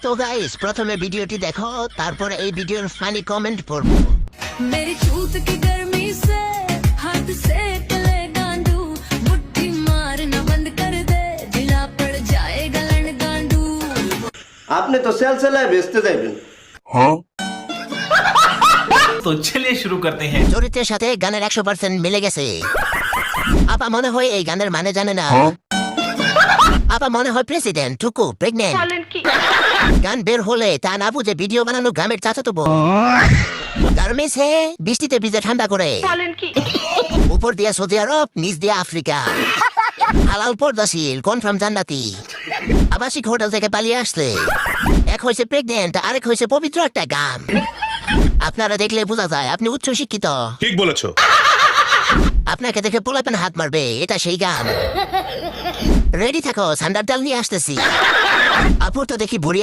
তো গাইস প্রথমে ভিডিওটি দেখো, তারপর এই ভিডিওর ফানি কমেন্ট পড়বো। मेरी छूत की गर्मी से हाथ से तले गांडू मुट्ठी मारना बंद कर दे ढीला पड़ जाएगा लन गांडू। আপনি তো সেল সেলায় বেচতে যাইবেন। तो चलिए शुरू करते हैं। চরিত্রের সাথে গানের 100% মিলে গেছে। আপা মনে হয় এই গানের মানে জানে না। আপা মনে হয় প্রেসিডেন্ট টুকু প্রেগনেন্ট। গান বের হলে তা না বুঝে ভিডিও বানানো গ্রামের চাচাতো বোন। গার্মেন্টসে বৃষ্টিতে ভিজে ঠান্ডা করে। উপর দিয়ে সৌদি আরব, নিচ দিয়ে আফ্রিকা। হালাল পর্দাশীল, কনফার্ম জান্নাতি। আবাসিক হোটেল থেকে পালিয়ে আসলে এক হয়েছে প্রেগনেন্ট, আরেক হয়েছে পবিত্র একটা গান। আপনারা দেখলে বোঝা যায় আপনি উচ্চ শিক্ষিত। ঠিক বলেছো। আপনাকে দেখে পোলাপেন হাত মারবে, এটা সেই গান। রেডি থাকো, সান্ডার ডাল নিয়ে আসতেছি। আপুর তো দেখি বুড়ি